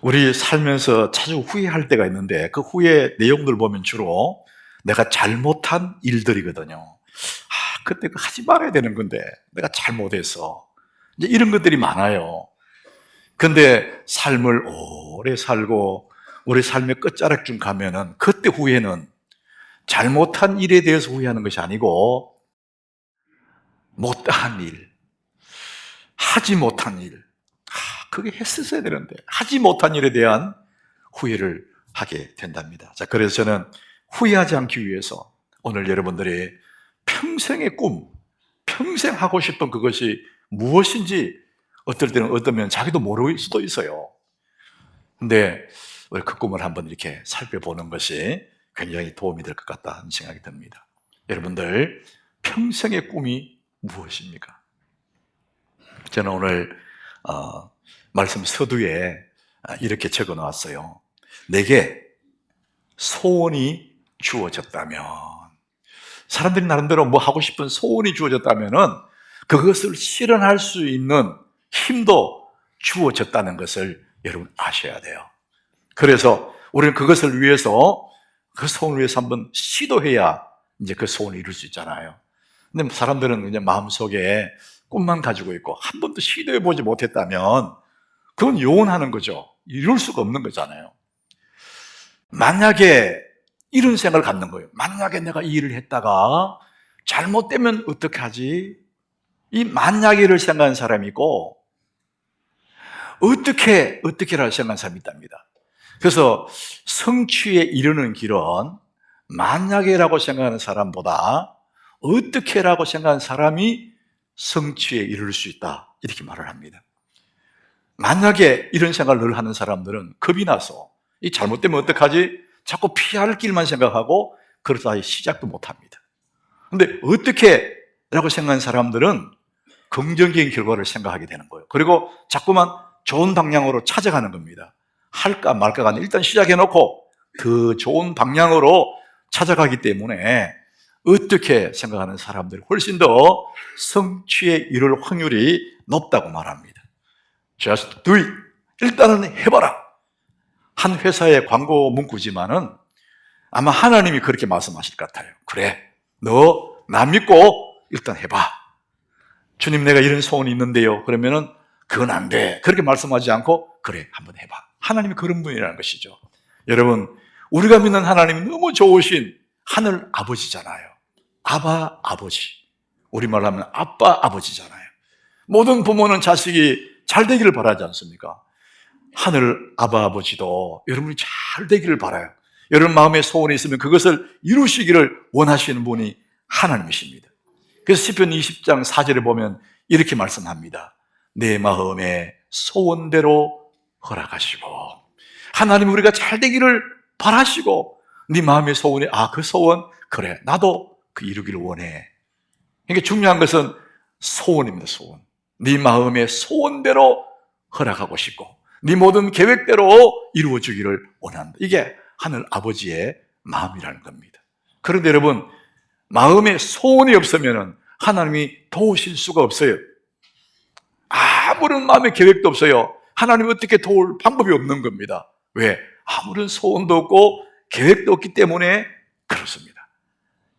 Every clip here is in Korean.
우리 살면서 자주 후회할 때가 있는데 그 후회 내용들 보면 주로 내가 잘못한 일들이거든요. 그때 그거 하지 말아야 되는 건데 내가 잘못해서 이제 이런 것들이 많아요. 근데 삶을 오래 살고 우리 삶의 끝자락쯤 가면은 그때 후회는 잘못한 일에 대해서 후회하는 것이 아니고 못한 일, 하지 못한 일, 그게 했었어야 되는데 하지 못한 일에 대한 후회를 하게 된답니다. 자, 그래서 저는 후회하지 않기 위해서 오늘 여러분들이 평생의 꿈, 평생 하고 싶은 그것이 무엇인지 어떨 때는 어떠면 자기도 모를 수도 있어요. 근데 우리 그 꿈을 한번 이렇게 살펴보는 것이 굉장히 도움이 될 것 같다는 생각이 듭니다. 여러분들 평생의 꿈이 무엇입니까? 저는 오늘 말씀 서두에 이렇게 적어 놓았어요. 내게 소원이 주어졌다면, 사람들이 나름대로 뭐 하고 싶은 소원이 주어졌다면은 그것을 실현할 수 있는 힘도 주어졌다는 것을 여러분 아셔야 돼요. 그래서 우리는 그것을 위해서, 그 소원을 위해서 한번 시도해야 이제 그 소원을 이룰 수 있잖아요. 근데 사람들은 그냥 마음속에 꿈만 가지고 있고 한 번도 시도해보지 못했다면 그건 요원하는 거죠. 이룰 수가 없는 거잖아요. 만약에 이런 생각을 갖는 거예요. 만약에 내가 이 일을 했다가 잘못되면 어떻게 하지? 이 만약에를 생각하는 사람이 있고 어떻게라고 생각하는 사람이 있답니다. 그래서 성취에 이르는 길은 만약에라고 생각하는 사람보다 어떻게라고 생각하는 사람이 성취에 이를 수 있다, 이렇게 말을 합니다. 만약에 이런 생각을 늘 하는 사람들은 겁이 나서 이 잘못되면 어떡하지? 자꾸 피할 길만 생각하고 그러다 시작도 못합니다. 그런데 어떻게 라고 생각하는 사람들은 긍정적인 결과를 생각하게 되는 거예요. 그리고 자꾸만 좋은 방향으로 찾아가는 겁니다. 할까 말까가 아니라 일단 시작해놓고 그 좋은 방향으로 찾아가기 때문에 어떻게 생각하는 사람들이 훨씬 더 성취에 이를 확률이 높다고 말합니다. Just do it. 일단은 해봐라. 한 회사의 광고 문구지만은 아마 하나님이 그렇게 말씀하실 것 같아요. 그래, 너 나 믿고 일단 해봐. 주님, 내가 이런 소원이 있는데요. 그러면은 그건 안 돼, 그렇게 말씀하지 않고 그래, 한번 해봐. 하나님이 그런 분이라는 것이죠. 여러분, 우리가 믿는 하나님이 너무 좋으신 하늘 아버지잖아요. 아바 아버지. 우리말로 하면 아빠 아버지잖아요. 모든 부모는 자식이 잘 되기를 바라지 않습니까? 하늘 아바 아버지도 여러분이 잘 되기를 바라요. 여러분 마음에 소원이 있으면 그것을 이루시기를 원하시는 분이 하나님이십니다. 그래서 시편 20장 4절에 보면 이렇게 말씀합니다. 내 마음의 소원대로 허락하시고, 하나님 우리가 잘 되기를 바라시고 네 마음의 소원이 그 소원, 그래, 나도 그 이루기를 원해. 그러니까 중요한 것은 소원입니다. 소원. 네 마음의 소원대로 허락하고 싶고 네 모든 계획대로 이루어주기를 원한다. 이게 하늘 아버지의 마음이라는 겁니다. 그런데 여러분, 마음에 소원이 없으면 하나님이 도우실 수가 없어요. 아무런 마음의 계획도 없어요. 하나님이 어떻게 도울 방법이 없는 겁니다. 왜? 아무런 소원도 없고 계획도 없기 때문에 그렇습니다.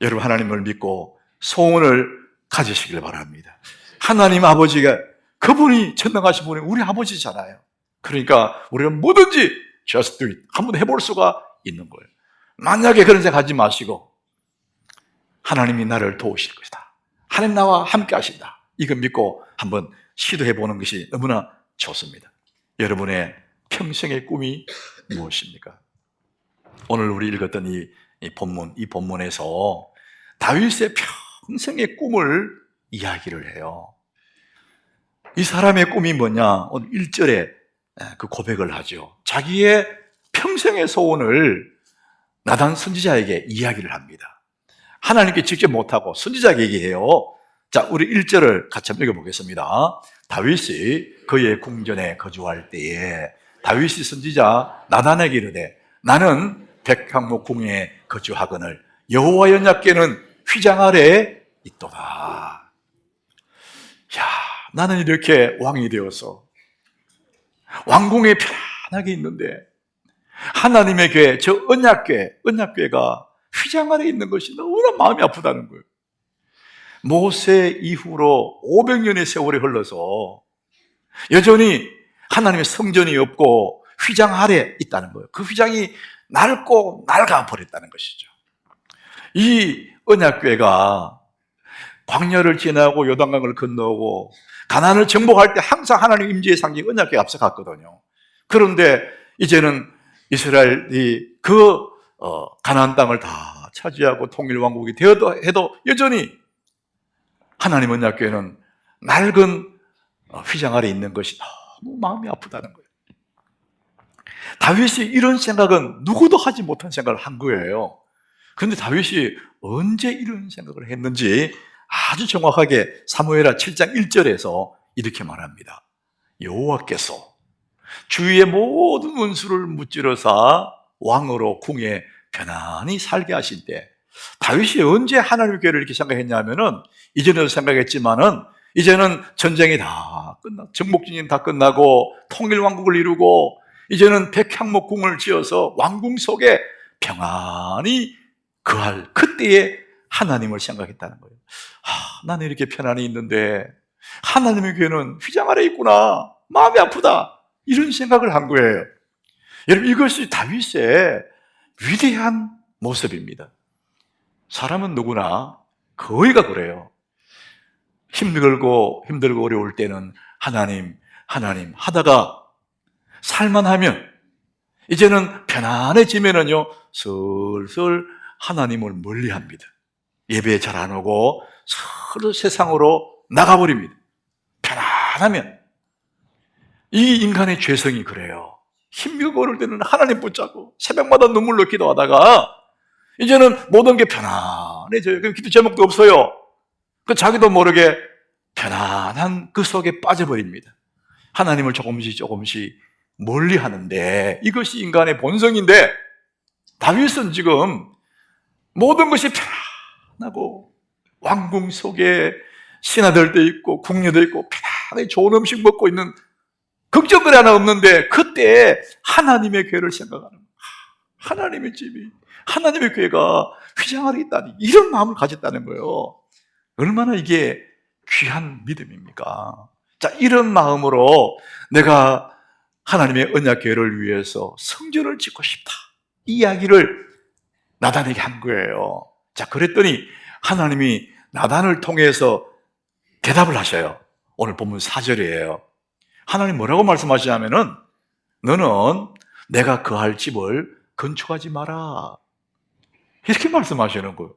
여러분, 하나님을 믿고 소원을 가지시길 바랍니다. 하나님 아버지가, 그분이 전능하신 분이 우리 아버지잖아요. 그러니까 우리는 뭐든지 just do it, 한번 해볼 수가 있는 거예요. 만약에 그런 생각하지 마시고 하나님이 나를 도우실 것이다, 하나님 나와 함께 하신다, 이거 믿고 한번 시도해보는 것이 너무나 좋습니다. 여러분의 평생의 꿈이 무엇입니까? 오늘 우리 읽었던 이 본문에서 다윗의 평생의 꿈을 이야기를 해요. 이 사람의 꿈이 뭐냐? 오늘 1절에 그 고백을 하죠. 자기의 평생의 소원을 나단 선지자에게 이야기를 합니다. 하나님께 직접 못하고 선지자에게 얘기해요. 자, 우리 1절을 같이 한번 읽어보겠습니다. 다윗이 그의 궁전에 거주할 때에 다윗이 선지자 나단에게 이르되, 나는 백향목 궁에 거주하거늘 여호와 언약궤는 휘장 아래에 있도다. 나는 이렇게 왕이 되어서 왕궁에 편안하게 있는데 하나님의 교회, 저 언약교회가 휘장 아래 있는 것이 너무나 마음이 아프다는 거예요. 모세 이후로 500년의 세월이 흘러서 여전히 하나님의 성전이 없고 휘장 아래 있다는 거예요. 그 휘장이 낡고 낡아 버렸다는 것이죠. 이 언약교회가 광야를 지나고 요단강을 건너고 가나안을 정복할 때 항상 하나님 임재의 상징 언약궤가 앞서갔거든요. 그런데 이제는 이스라엘이 그 가나안 땅을 다 차지하고 통일왕국이 되어도 해도 여전히 하나님 언약궤는 낡은 휘장 아래 있는 것이 너무 마음이 아프다는 거예요. 다윗이 이런 생각은 누구도 하지 못한 생각을 한 거예요. 그런데 다윗이 언제 이런 생각을 했는지 아주 정확하게 사무엘하 7장 1절에서 이렇게 말합니다. 여호와께서 주위의 모든 원수를 무찌르사 왕으로 궁에 편안히 살게 하실 때, 다윗이 언제 하나님의 교회를 이렇게 생각했냐면은 이전에도 생각했지만은 이제는 전쟁이 다 정복진이 다 끝나고 통일왕국을 이루고 이제는 백향목궁을 지어서 왕궁 속에 평안히 거할 그때에 하나님을 생각했다는 거예요. 나는 이렇게 편안히 있는데 하나님의 교회는 휘장 아래 있구나, 마음이 아프다, 이런 생각을 한 거예요. 여러분, 이것이 다윗의 위대한 모습입니다. 사람은 누구나 거의가 그래요. 힘들고 어려울 때는 하나님 하다가 살만하면, 이제는 편안해지면은요 슬슬 하나님을 멀리합니다. 예배 잘 안 오고 서로 세상으로 나가버립니다. 편안하면. 이 인간의 죄성이 그래요. 힘들고 어려울 때는 하나님 붙잡고 새벽마다 눈물로 기도하다가 이제는 모든 게 편안해져요. 그럼 기도 제목도 없어요. 그 자기도 모르게 편안한 그 속에 빠져버립니다. 하나님을 조금씩 멀리 하는데, 이것이 인간의 본성인데 다윗은 지금 모든 것이 편안하고 왕궁 속에 신하들도 있고 궁녀도 있고 편안하게 좋은 음식 먹고 있는, 걱정거리 하나 없는데 그때 하나님의 교회를 생각하는 거예요. 하나님의 집이, 하나님의 교회가 휘장 아래 있다니, 이런 마음을 가졌다는 거예요. 얼마나 이게 귀한 믿음입니까? 자, 이런 마음으로 내가 하나님의 언약교회를 위해서 성전을 짓고 싶다, 이 이야기를 나단에게 한 거예요. 자, 그랬더니 하나님이 나단을 통해서 대답을 하셔요. 오늘 본문 4절이에요. 하나님 뭐라고 말씀하시냐면은, 너는 내가 거할 집을 건축하지 마라, 이렇게 말씀하시는 거예요.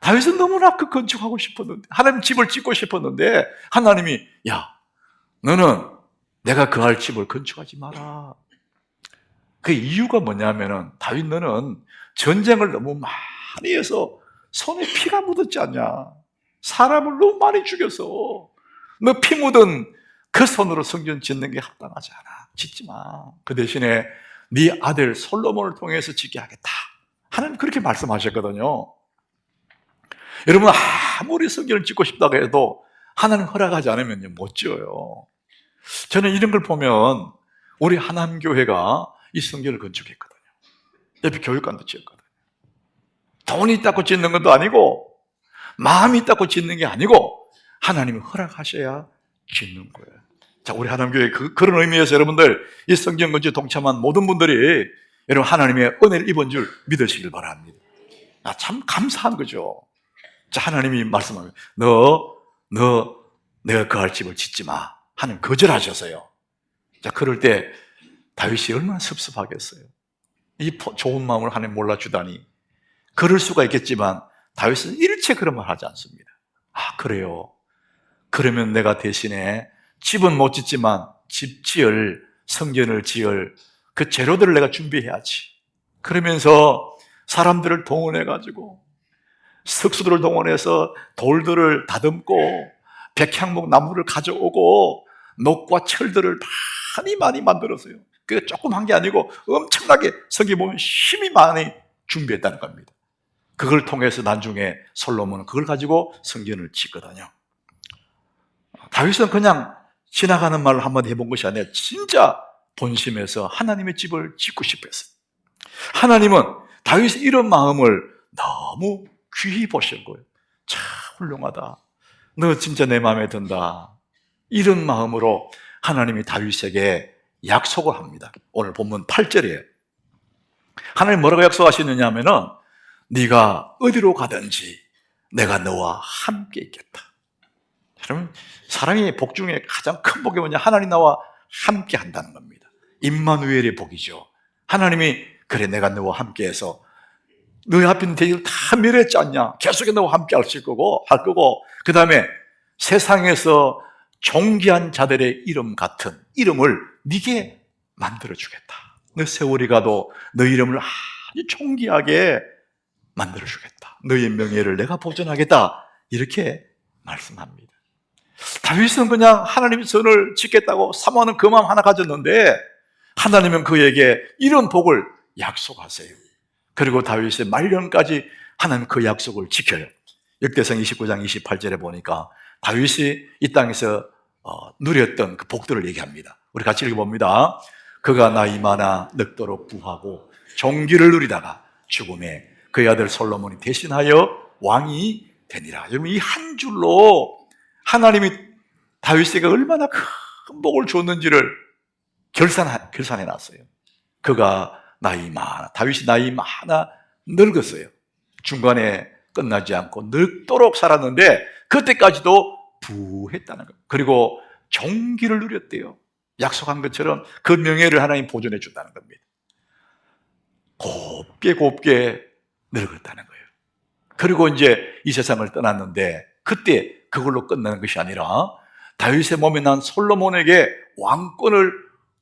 다윗은 너무나 그 건축하고 싶었는데, 하나님 집을 짓고 싶었는데 하나님이, 야, 너는 내가 거할 집을 건축하지 마라. 그 이유가 뭐냐면은, 다윗 너는 전쟁을 너무 많이 해서 손에 피가 묻었지 않냐, 사람을 너무 많이 죽여서 너 피 묻은 그 손으로 성전 짓는 게 합당하지 않아, 짓지 마. 그 대신에 네 아들 솔로몬을 통해서 짓게 하겠다, 하나님 그렇게 말씀하셨거든요. 여러분, 아무리 성전을 짓고 싶다고 해도 하나님 허락하지 않으면요 못 지어요. 저는 이런 걸 보면 우리 하남교회가 이 성전을 건축했거든요. 옆에 교육관도 지었거든요. 돈이 있다고 짓는 것도 아니고 마음이 있다고 짓는 게 아니고 하나님이 허락하셔야 짓는 거예요. 자, 우리 하남교회 그런 의미에서 여러분들 이 성전 건축에 동참한 모든 분들이 여러분 하나님의 은혜를 입은 줄 믿으시길 바랍니다. 참 감사한 거죠. 자, 하나님이 말씀합니다. 내가 거할 집을 짓지 마, 하나님 거절하셔서요. 자, 그럴 때 다윗이 얼마나 섭섭하겠어요. 이 좋은 마음을 하나님 몰라주다니. 그럴 수가 있겠지만 다윗은 일체 그런 말 하지 않습니다. 그래요, 그러면 내가 대신에 집은 못 짓지만 성전을 지을 그 재료들을 내가 준비해야지. 그러면서 사람들을 동원해가지고 석수들을 동원해서 돌들을 다듬고 백향목 나무를 가져오고 녹과 철들을 많이 만들었어요. 그게 조금 한 게 아니고 엄청나게 성경에 보면 힘이 많이 준비했다는 겁니다. 그걸 통해서 나중에 솔로몬은 그걸 가지고 성전을 짓거든요. 다윗은 그냥 지나가는 말을 한번 해본 것이 아니라 진짜 본심에서 하나님의 집을 짓고 싶어 했어요. 하나님은 다윗의 이런 마음을 너무 귀히 보신 거예요. 참 훌륭하다. 너 진짜 내 마음에 든다. 이런 마음으로 하나님이 다윗에게 약속을 합니다. 오늘 본문 8절이에요. 하나님 뭐라고 약속하시느냐 하면은 네가 어디로 가든지 내가 너와 함께 있겠다. 여러분, 사람의 복 중에 가장 큰 복이 뭐냐? 하나님 나와 함께 한다는 겁니다. 임마누엘의 복이죠. 하나님이 그래 내가 너와 함께해서 너희 앞에 있는 대적을 다 멸했지 않냐? 계속해서 너와 함께 할 거고 그 다음에 세상에서 존귀한 자들의 이름 같은 이름을 네게 만들어주겠다. 너 세월이 가도 너 이름을 아주 존귀하게 만들어주겠다. 너의 명예를 내가 보존하겠다. 이렇게 말씀합니다. 다윗은 그냥 하나님의 선을 지켰다고 사모하는 그 마음 하나 가졌는데 하나님은 그에게 이런 복을 약속하세요. 그리고 다윗의 말년까지 하나님 그 약속을 지켜요. 역대상 29장 28절에 보니까 다윗이 이 땅에서 누렸던 그 복들을 얘기합니다. 우리 같이 읽어봅니다. 그가 나이 많아 늙도록 부하고 종기를 누리다가 죽음에 그의 아들 솔로몬이 대신하여 왕이 되니라. 여러분, 이 한 줄로 하나님이 다윗에게 얼마나 큰 복을 줬는지를 결산해 놨어요. 그가 다윗이 나이 많아 늙었어요. 중간에 끝나지 않고 늙도록 살았는데 그때까지도 부했다는 거예요. 그리고 종기를 누렸대요. 약속한 것처럼 그 명예를 하나님 보존해 준다는 겁니다. 곱게 늙었다는 거예요. 그리고 이제 이 세상을 떠났는데 그때 그걸로 끝나는 것이 아니라 다윗의 몸에 난 솔로몬에게 왕권을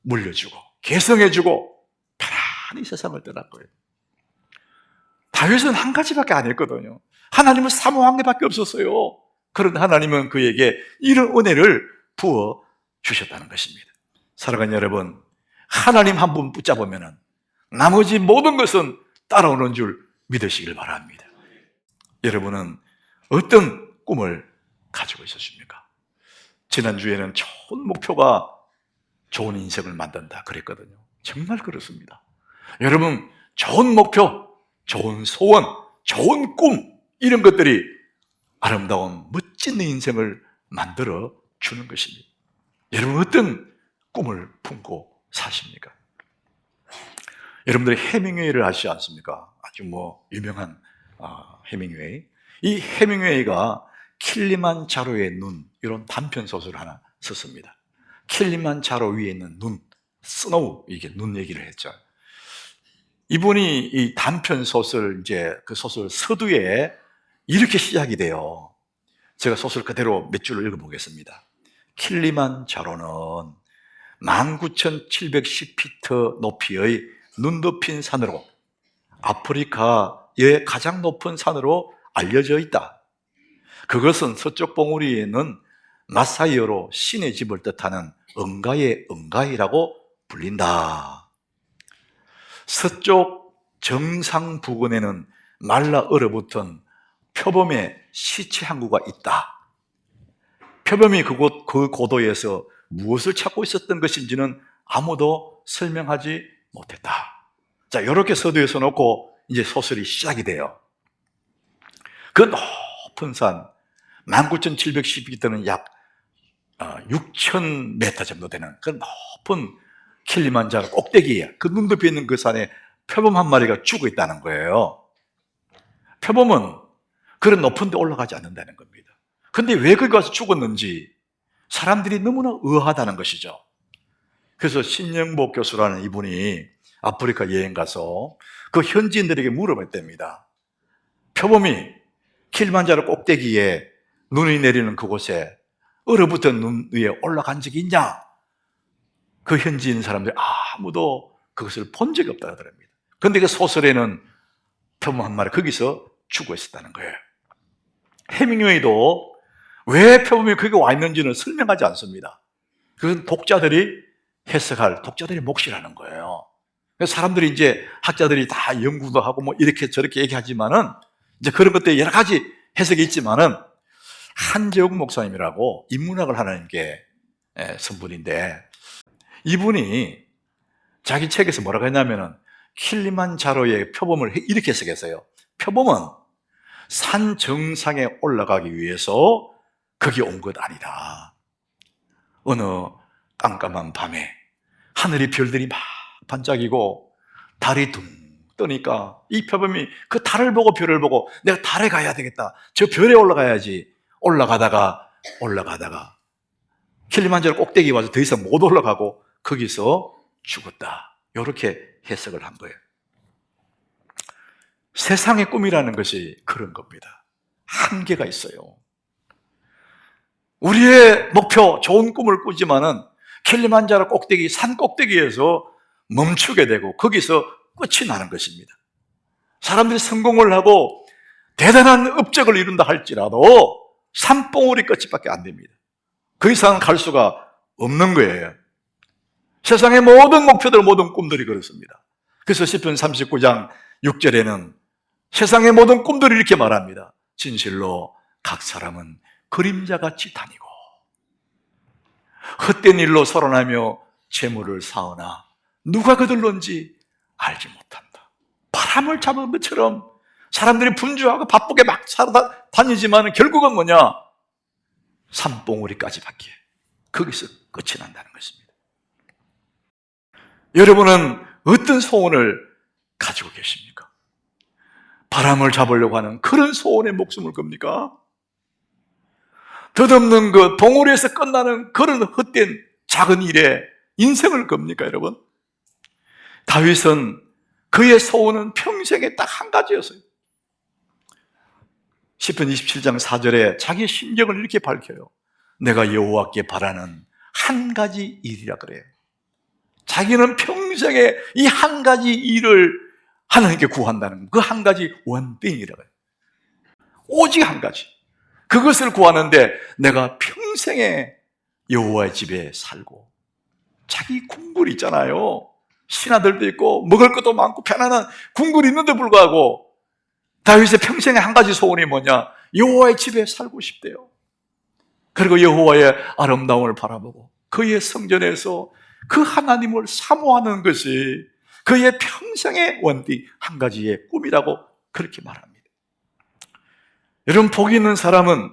물려주고 계승해주고 편안히 세상을 떠날 거예요. 다윗은 한 가지밖에 안 했거든요. 하나님을 사모한 게밖에 없었어요. 그런데 하나님은 그에게 이런 은혜를 부어 주셨다는 것입니다. 사랑하는 여러분, 하나님 한 분 붙잡으면 나머지 모든 것은 따라오는 줄 믿으시길 바랍니다. 여러분은 어떤 꿈을 가지고 있으십니까? 지난주에는 좋은 목표가 좋은 인생을 만든다 그랬거든요. 정말 그렇습니다. 여러분, 좋은 목표, 좋은 소원, 좋은 꿈, 이런 것들이 아름다운 멋진 인생을 만들어 주는 것입니다. 여러분, 어떤 꿈을 품고 사십니까? 여러분들이 해밍웨이를 아시지 않습니까? 아주 유명한 해밍웨이. 이 해밍웨이가 킬리만자로의 눈, 이런 단편 소설을 하나 썼습니다. 킬리만자로 위에 있는 눈, 스노우, 이게 눈 얘기를 했죠. 이분이 이 단편 소설, 그 소설 서두에 이렇게 시작이 돼요. 제가 소설 그대로 몇 줄을 읽어보겠습니다. 킬리만자로는 19,710피트 높이의 눈 덮인 산으로 아프리카의 가장 높은 산으로 알려져 있다. 그것은 서쪽 봉우리에 있는 마사이어로 신의 집을 뜻하는 응가의 응가이라고 불린다. 서쪽 정상 부근에는 말라 얼어붙은 표범의 시체 항구가 있다. 표범이 그 고도에서 무엇을 찾고 있었던 것인지는 아무도 설명하지 못했다. 자, 이렇게 서두에서 놓고 이제 소설이 시작이 돼요. 그 높은 산, 19,710m는 약 6,000m 정도 되는 그 높은 킬리만자로 꼭대기에 그 눈 덮여 있는 그 산에 표범 한 마리가 죽어 있다는 거예요. 표범은 그런 높은 데 올라가지 않는다는 겁니다. 근데 왜 거기 가서 죽었는지 사람들이 너무나 의아하다는 것이죠. 그래서 신영복 교수라는 이분이 아프리카 여행 가서 그 현지인들에게 물어봤답니다. 표범이 킬리만자로 꼭대기에 눈이 내리는 그곳에 얼어붙은 눈 위에 올라간 적이 있냐? 그 현지인 사람들이 아무도 그것을 본 적이 없다고 하더랍니다. 그런데 그 소설에는 표범 한 마리 거기서 죽어 있었다는 거예요. 해밍웨이도 왜 표범이 거기 와 있는지는 설명하지 않습니다. 그건 독자들이 몫이라는 거예요. 그래서 사람들이 이제 학자들이 다 연구도 하고 이렇게 저렇게 얘기하지만은 이제 그런 것들이 여러 가지 해석이 있지만은 한재욱 목사님이라고 인문학을 하는 게 선분인데 이분이 자기 책에서 뭐라고 했냐면은 킬리만자로의 표범을 이렇게 쓰겠어요. 표범은 산 정상에 올라가기 위해서 거기 온 것 아니다. 어느 깜깜한 밤에 하늘의 별들이 막 반짝이고 달이 둥 뜨니까 이 표범이 그 달을 보고 별을 보고 내가 달에 가야 되겠다, 저 별에 올라가야지, 올라가다가 킬리만자로 꼭대기 와서 더 이상 못 올라가고 거기서 죽었다. 이렇게 해석을 한 거예요. 세상의 꿈이라는 것이 그런 겁니다. 한계가 있어요. 우리의 목표, 좋은 꿈을 꾸지만은 킬리만자로 꼭대기, 산 꼭대기에서 멈추게 되고 거기서 끝이 나는 것입니다. 사람들이 성공을 하고 대단한 업적을 이룬다 할지라도 산봉우리 끝밖에 안 됩니다. 그 이상 갈 수가 없는 거예요. 세상의 모든 목표들, 모든 꿈들이 그렇습니다. 그래서 시편 39장 6절에는 세상의 모든 꿈들이 이렇게 말합니다. 진실로 각 사람은 그림자같이 다니고 헛된 일로 살아나며 재물을 쌓으나 누가 그들론지 알지 못한다. 바람을 잡은 것처럼 사람들이 분주하고 바쁘게 막 다니지만 결국은 뭐냐? 산봉우리까지 받기에 거기서 끝이 난다는 것입니다. 여러분은 어떤 소원을 가지고 계십니까? 바람을 잡으려고 하는 그런 소원에 목숨을 겁니까? 덧없는 그 봉우리에서 끝나는 그런 헛된 작은 일에 인생을 겁니까, 여러분? 다윗은 그의 소원은 평생에 딱 한 가지였어요. 시편 27장 4절에 자기의 심정을 이렇게 밝혀요. 내가 여호와께 바라는 한 가지 일이라 그래요. 자기는 평생에 이 한 가지 일을 하나님께 구한다는 그 한 가지 원띵이라고 해요. 오직 한 가지. 그것을 구하는데 내가 평생에 여호와의 집에 살고, 자기 궁궐이 있잖아요. 신하들도 있고 먹을 것도 많고 편안한 궁궐이 있는데 불구하고 다윗의 평생에 한 가지 소원이 뭐냐? 여호와의 집에 살고 싶대요. 그리고 여호와의 아름다움을 바라보고 그의 성전에서 그 하나님을 사모하는 것이 그의 평생의 원칙, 한 가지의 꿈이라고 그렇게 말합니다. 여러분, 복이 있는 사람은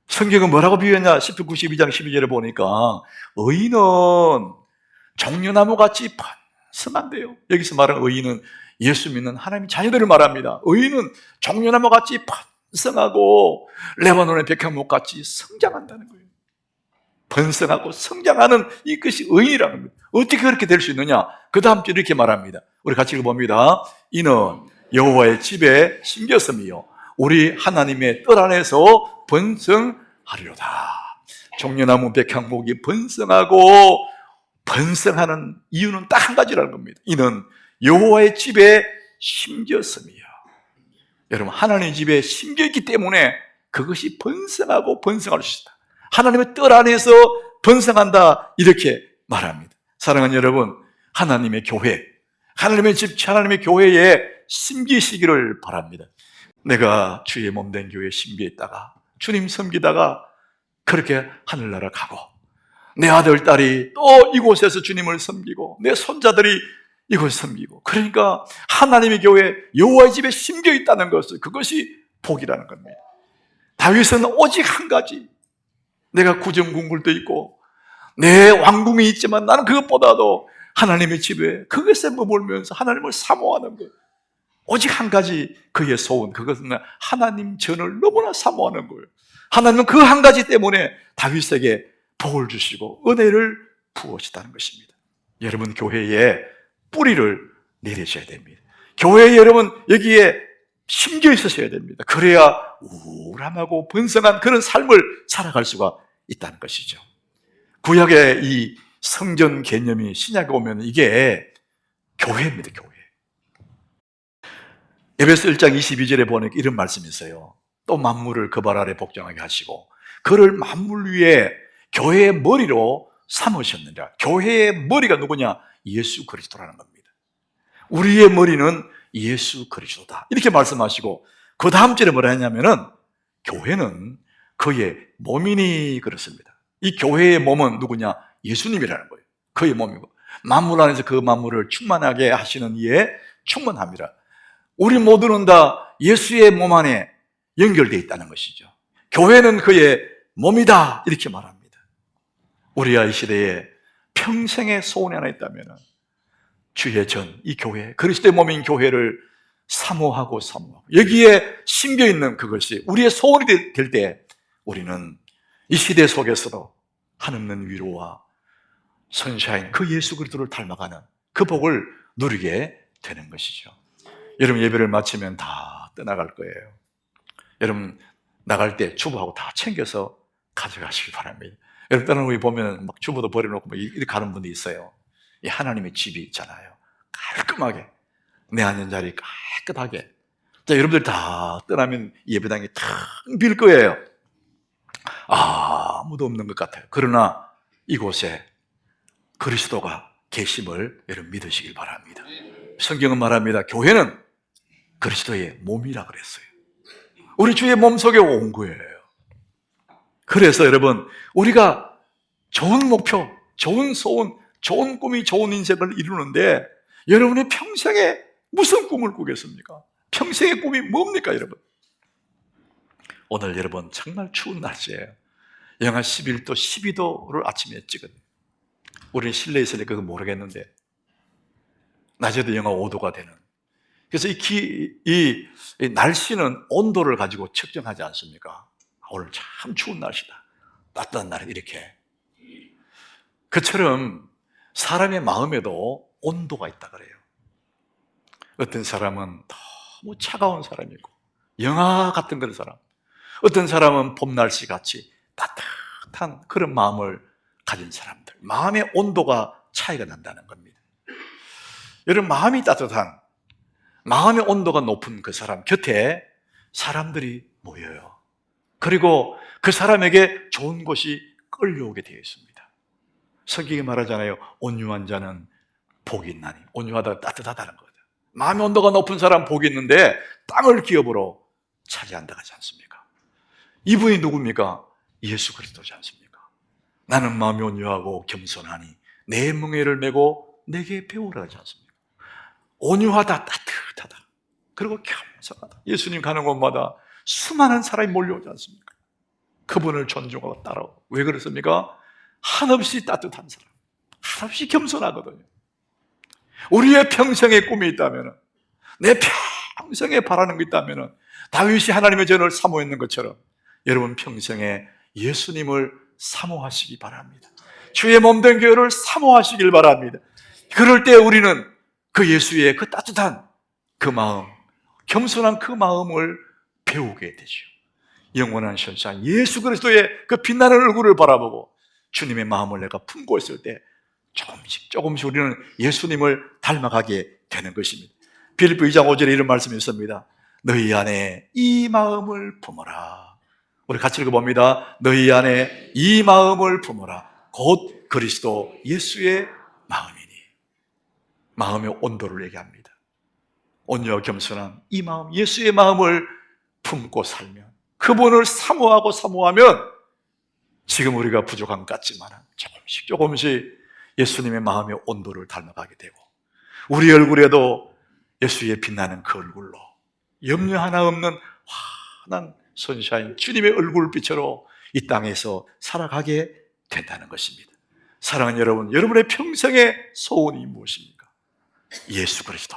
성경은 뭐라고 비유했냐? 시편 92장 12절에 보니까 의인은 종려나무같이 번성한대요. 여기서 말하는 의인은 예수 믿는 하나님의 자녀들을 말합니다. 의인은 종려나무같이 번성하고 레바논의 백향목같이 성장한다는 거예요. 번성하고 성장하는 이것이 의인이라는 거예요. 어떻게 그렇게 될 수 있느냐? 그 다음 주 이렇게 말합니다. 우리 같이 읽어봅니다. 이는 여호와의 집에 심겼음이요 우리 하나님의 뜰 안에서 번성하리로다. 종려나무 백향목이 번성하고 번성하는 이유는 딱 한 가지라는 겁니다. 이는 여호와의 집에 심겼음이요. 여러분, 하나님의 집에 심겨있기 때문에 그것이 번성하고 번성할 수 있다. 하나님의 뜰 안에서 번성한다, 이렇게 말합니다. 사랑하는 여러분, 하나님의 교회, 하나님의 집, 하나님의 교회에 심기시기를 바랍니다. 내가 주의 몸된 교회에 심기있다가 주님 섬기다가 그렇게 하늘나라 가고, 내 아들, 딸이 또 이곳에서 주님을 섬기고, 내 손자들이 이곳을 섬기고, 그러니까 하나님의 교회, 여호와의 집에 심겨있다는 것을, 그것이 복이라는 겁니다. 다윗은 오직 한 가지, 내가 구정궁궐도 있고 내 왕궁이 있지만 나는 그것보다도 하나님의 집에 그것에 머물면서 하나님을 사모하는 것, 오직 한 가지 그의 소원, 그것은 하나님 전을 너무나 사모하는 거예요. 하나님은 그 한 가지 때문에 다윗에게 복을 주시고 은혜를 부으시다는 것입니다. 여러분, 교회에 뿌리를 내리셔야 됩니다. 교회에 여러분 여기에 심겨 있으셔야 됩니다. 그래야 우람하고 번성한 그런 삶을 살아갈 수가 있다는 것이죠. 구약의 이 성전 개념이 신약에 오면 이게 교회입니다. 교회. 에베소 1장 22절에 보니까 이런 말씀이 있어요. 또 만물을 그 발 아래 복종하게 하시고 그를 만물 위에 교회의 머리로 삼으셨느니라. 교회의 머리가 누구냐? 예수 그리스도라는 겁니다. 우리의 머리는 예수 그리스도다, 이렇게 말씀하시고 그 다음 절에 뭐라 했냐면은 교회는 그의 몸이니 그렇습니다. 이 교회의 몸은 누구냐? 예수님이라는 거예요. 그의 몸이고 만물 안에서 그 만물을 충만하게 하시는 이에 충만합니다. 우리 모두는 다 예수의 몸 안에 연결되어 있다는 것이죠. 교회는 그의 몸이다 이렇게 말합니다. 우리가 이 시대에 평생의 소원이 하나 있다면 주의 전, 이 교회, 그리스도의 몸인 교회를 사모하고 여기에 심겨있는 그것이 우리의 소원이 될 때 우리는 이 시대 속에서도 한없는 위로와 선샤인 그 예수 그리스도를 닮아가는 그 복을 누리게 되는 것이죠. 여러분 예배를 마치면 다 떠나갈 거예요. 여러분 나갈 때 주부하고 다 챙겨서 가져가시기 바랍니다. 여러분 떠나는 거 보면 막 주부도 버려놓고 이렇게 가는 분이 있어요. 이 하나님의 집이 있잖아요. 깔끔하게 내 앉은 자리 깨끗하게. 자, 여러분들 다 떠나면 예배당이 탁 빌 거예요. 아무도 없는 것 같아요. 그러나 이곳에 그리스도가 계심을 여러분 믿으시길 바랍니다. 성경은 말합니다. 교회는 그리스도의 몸이라 그랬어요. 우리 주의 몸속에 온 거예요. 그래서 여러분 우리가 좋은 목표, 좋은 소원, 좋은 꿈이 좋은 인생을 이루는데 여러분의 평생에 무슨 꿈을 꾸겠습니까? 평생의 꿈이 뭡니까 여러분? 오늘 여러분 정말 추운 날씨예요. 영하 11도, 12도를 아침에 찍거든요. 우리는 실내에 있으니까 그거 모르겠는데 낮에도 영하 5도가 되는. 그래서 이 날씨는 온도를 가지고 측정하지 않습니까? 오늘 참 추운 날씨다. 따뜻한 날에 이렇게. 그처럼 사람의 마음에도 온도가 있다 그래요. 어떤 사람은 너무 차가운 사람이 있고 영하 같은 그런 사람, 어떤 사람은 봄 날씨 같이 따뜻한 그런 마음을 가진 사람들, 마음의 온도가 차이가 난다는 겁니다. 여러분 마음이 따뜻한, 마음의 온도가 높은 그 사람 곁에 사람들이 모여요. 그리고 그 사람에게 좋은 것이 끌려오게 되어 있습니다. 성경이 말하잖아요. 온유한 자는 복이 있나니. 온유하다 따뜻하다는 거죠. 마음의 온도가 높은 사람 복이 있는데 땅을 기업으로 차지한다고 하지 않습니까? 이분이 누굽니까? 예수 그리스도지 않습니까? 나는 마음이 온유하고 겸손하니 내 멍에를 메고 내게 배우라 하지 않습니까? 온유하다 따뜻하다 그리고 겸손하다. 예수님 가는 곳마다 수많은 사람이 몰려오지 않습니까? 그분을 존중하고 따라오고. 왜 그렇습니까? 한없이 따뜻한 사람, 한없이 겸손하거든요. 우리의 평생의 꿈이 있다면, 내 평생에 바라는 게 있다면 다윗이 하나님의 전을 사모했는 것처럼 여러분 평생에 예수님을 사모하시기 바랍니다. 주의 몸된 교회를 사모하시길 바랍니다. 그럴 때 우리는 그 예수의 그 따뜻한 그 마음, 겸손한 그 마음을 배우게 되죠. 영원한 선사 예수 그리스도의 그 빛나는 얼굴을 바라보고 주님의 마음을 내가 품고 있을 때 조금씩 우리는 예수님을 닮아가게 되는 것입니다. 빌립보 2장 5절에 이런 말씀이 있습니다. 너희 안에 이 마음을 품어라. 우리 같이 읽어봅니다. 너희 안에 이 마음을 품어라. 곧 그리스도 예수의 마음이니. 마음의 온도를 얘기합니다. 온유와 겸손한 이 마음, 예수의 마음을 품고 살면, 그분을 사모하면 지금 우리가 부족한 것 같지만 조금씩 예수님의 마음의 온도를 닮아가게 되고 우리 얼굴에도 예수의 빛나는 그 얼굴로 염려 하나 없는 환한 선샤인 주님의 얼굴빛으로 이 땅에서 살아가게 된다는 것입니다. 사랑하는 여러분, 여러분의 평생의 소원이 무엇입니까? 예수 그리스도,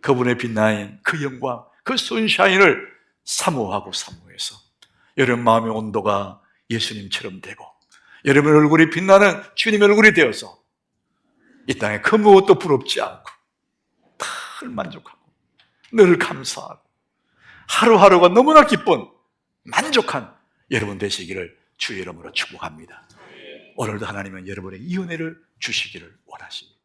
그분의 빛나는 그 영광, 그 선샤인을 사모해서 여러분 마음의 온도가 예수님처럼 되고 여러분 얼굴이 빛나는 주님의 얼굴이 되어서 이 땅에 그 무엇도 부럽지 않고 늘 만족하고 늘 감사하고 하루하루가 너무나 기쁜 만족한 여러분 되시기를 주의 이름으로 축복합니다. 오늘도 하나님은 여러분의 이 은혜를 주시기를 원하십니다.